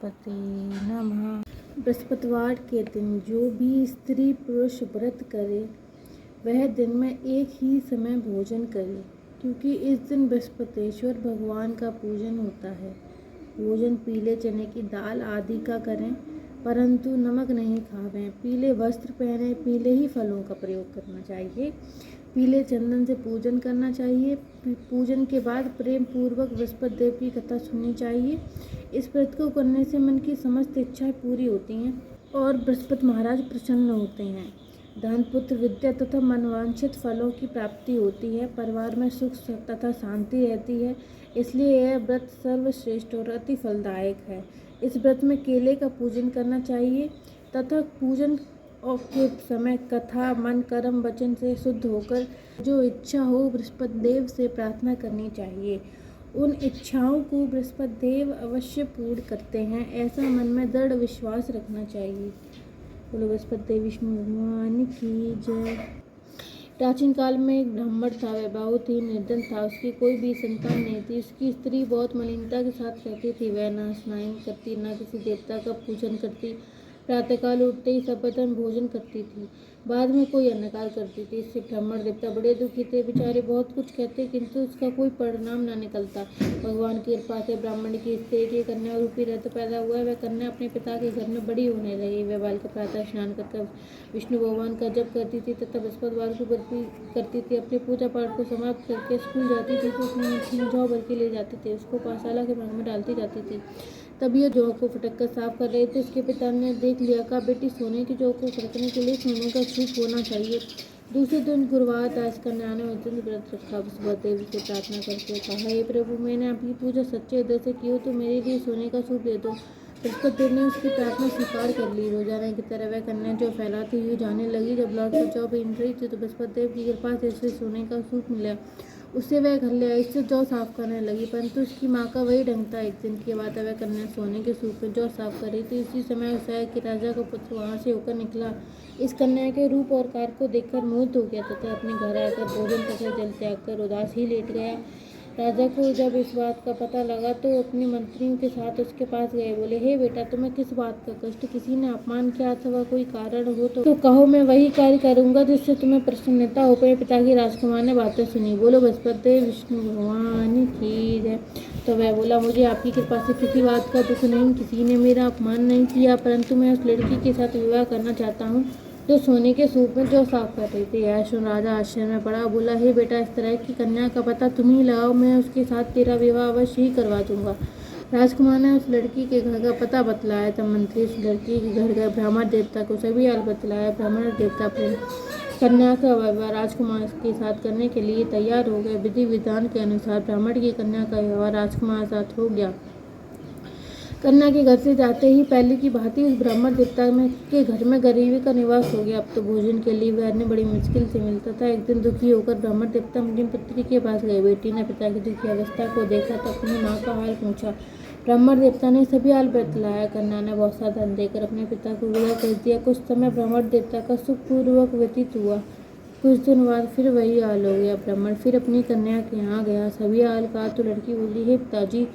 बृहस्पति नमः। बृहस्पतिवार के दिन जो भी स्त्री पुरुष व्रत करे वह दिन में एक ही समय भोजन करे, क्योंकि इस दिन बृहस्पतिश्वर भगवान का पूजन होता है। भोजन पीले चने की दाल आदि का करें, परंतु नमक नहीं खावें। पीले वस्त्र पहने, पीले ही फलों का प्रयोग करना चाहिए। पीले चंदन से पूजन करना चाहिए। पूजन के बाद प्रेम पूर्वक बृहस्पति देव की कथा सुननी चाहिए। इस व्रत को करने से मन की समस्त इच्छाएं पूरी होती हैं और बृहस्पति महाराज प्रसन्न होते हैं। धन, पुत्र, विद्या तथा मनवांछित फलों की प्राप्ति होती है। परिवार में सुख तथा शांति रहती है। इसलिए यह व्रत सर्वश्रेष्ठ और अति फलदायक है। इस व्रत में केले का पूजन करना चाहिए तथा पूजन के समय कथा, मन, कर्म, वचन से शुद्ध होकर जो इच्छा हो बृहस्पति देव से प्रार्थना करनी चाहिए। उन इच्छाओं को बृहस्पति देव अवश्य पूर्ण करते हैं, ऐसा मन में दृढ़ विश्वास रखना चाहिए। बोलो बृहस्पति देव विष्णु भगवान की जय। प्राचीन काल में एक ब्राह्मण था। वह बहुत ही निर्धन था। उसकी कोई भी संतान नहीं थी। उसकी स्त्री बहुत मलिनता के साथ रहती थी। वह न स्नान करती, न किसी देवता का पूजन करती। प्रातःकाल उठते ही सर्वप्रथम भोजन करती थी, बाद में कोई अन्नकाल करती थी। इससे ब्राह्मण देवता बड़े दुखी थे। बेचारे बहुत कुछ कहते किंतु उसका कोई परिणाम न निकलता। भगवान की कृपा से ब्राह्मण की स्त्री की कन्या रूपी रथ पैदा हुआ। वह कन्या अपने पिता के घर में बड़ी होने लगी। वह बालिका प्रातः स्नान कर विष्णु भगवान का जप करती थी तथा बृहस्पतिवार को व्रत करती थी। अपने पूजा पाठ को समाप्त करके स्कूल जाती थी तो अपनी मुट्ठी में जौ भर के ले जाती थी। उसको पाठशाला के भाग में डालती जाती थी। तब यह जौ को फटक कर साफ कर रहे थे। उसके पिता ने देख लिया। कहा, बेटी, सोने की जौ को फटकने के लिए सोने का सूप होना चाहिए। दूसरे दिन गुरुवार था। इस कन्या ने उस दिन व्रत रखा। बृहस्पति देव से प्रार्थना करके कहा, हे प्रभु, मैंने आपकी पूजा सच्चे हृदय से की हो तो मेरे लिए सोने का सूप दे दो। बृहस्पति देव ने उसकी प्रार्थना स्वीकार कर ली। रोजाना की तरह वह कन्या जौ फैलाती हुई जाने लगी। जब लौट कर जौ बीन रही थी तो बृहस्पति देव की कृपा से उसे सोने का सूप मिला। उससे वह घर ले आई। इससे जौ साफ करने लगी, परंतु उसकी माँ का वही ढंग था। एक दिन की बात है। वह कन्या सोने के सूप में जौ साफ कर रही थी। उसी समय उस शहर के राजा का पुत्र वहाँ से होकर निकला। इस कन्या के रूप और कार्य को देखकर मोहित हो गया तथा अपने घर आकर भोजन तथा जल त्याग कर उदास ही लेट गया। राजा को जब इस बात का पता लगा तो अपने मंत्रियों के साथ उसके पास गए। बोले, हे बेटा, तुम्हें किस बात का कष्ट? किसी ने अपमान किया अथवा कोई कारण हो तो कहो, मैं वही कार्य करूंगा जिससे तुम्हें प्रसन्नता हो। मेरे पिता की राजकुमार ने बातें सुनी। बोलो बृहस्पति देव विष्णु भगवान की जय। तो वह बोला, मुझे आपकी कृपा से किसी बात का दुख नहीं। किसी ने मेरा अपमान नहीं किया, परंतु मैं उस लड़की के साथ विवाह करना चाहता हूँ जो सोने के सूप में जौ साफ कर रही थी। यह सुन राजा आश्चर्य में पड़ा। बोला, हे बेटा, इस तरह की कन्या का पता तुम ही लगाओ। मैं उसके साथ तेरा विवाह अवश्य ही करवा दूंगा। राजकुमार ने उस लड़की के घर का पता बतलाया। तब मंत्री उस लड़की के घर गए। ब्राह्मण देवता को सभी हाल बतलाया। ब्राह्मण देवता अपने कन्या का विवाह राजकुमार के साथ करने के लिए तैयार हो गए। विधि विधान के अनुसार ब्राह्मण की कन्या का विवाह राजकुमार के साथ हो गया। कन्या के घर से जाते ही पहले की भांति उस ब्राह्मण देवता के घर में गरीबी का निवास हो गया। अब तो भोजन के लिए वह अन्न बड़ी मुश्किल से मिलता था। एक दिन दुखी होकर ब्राह्मण देवता अपनी पुत्री के पास गए। बेटी ने पिता की दुखी अवस्था को देखा तो अपनी माँ का हाल पूछा। ब्राह्मण देवता ने सभी हाल बतलाया। कन्या ने बहुत सा धन देकर अपने पिता को विदा कर दिया। कुछ समय ब्राह्मण देवता का सुखपूर्वक व्यतीत हुआ। कुछ दिन बाद फिर वही हाल हो गया। ब्राह्मण फिर अपनी कन्या के यहाँ गया। सभी हाल कहा तो लड़की बोली, हे पिताजी,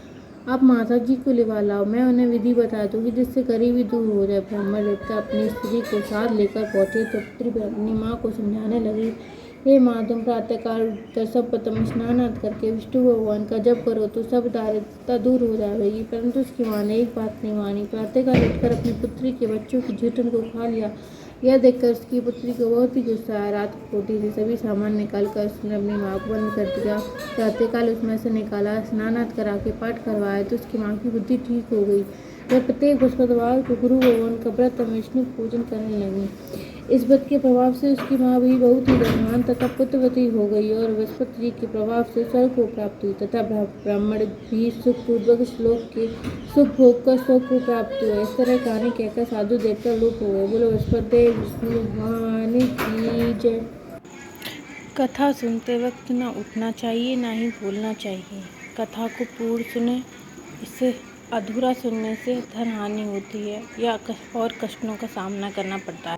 आप माता जी को लिवा लाओ। मैं उन्हें विधि बता दूंगी जिससे गरीबी दूर हो जाए। ब्राह्मण देवता अपनी स्त्री को साथ लेकर पहुंचे तो पुत्री अपनी माँ को समझाने लगी, हे माँ, तुम प्रातःकाल उठकर सर्वप्रथम स्नान करके विष्णु भगवान का जप करो तो सब दारिद्रता दूर हो जाएगी। परंतु उसकी माँ ने एक बात नहीं मानी। प्रातःकाल उठकर अपनी पुत्री के बच्चों की जूठन को खा लिया। यह देखकर उसकी पुत्री को बहुत ही गुस्सा आया। रात को कोठी से सभी सामान निकालकर उसने अपनी माँ को बंद कर दिया। प्रातःकाल उसमें से निकाला, स्नान करा के पाठ करवाया तो उसकी माँ की बुद्धि ठीक हो गई। वह प्रत्येक बृहस्पतिवार को गुरु भगवान का व्रत विष्णु पूजन करने लगी। इस व्रत के प्रभाव से उसकी माँ भी बहुत ही धनवान तथा पुत्रवती हो गई और बृहस्पति जी के प्रभाव से स्वर्ग को प्राप्त हुई तथा ब्राह्मण भी सुखपूर्वक श्लोक के सुख भोग कर स्वर्ग को प्राप्त हुए। इस तरह कहानी कहकर साधु देवता लोप हो गए। बोलो बृहस्पति देव विष्णु भगवान की जय। कथा सुनते वक्त न उठना चाहिए, ना ही बोलना चाहिए। कथा को पूर्ण सुने। इससे अधूरा सुनने से धन हानि होती है या और कष्टों का सामना करना पड़ता है।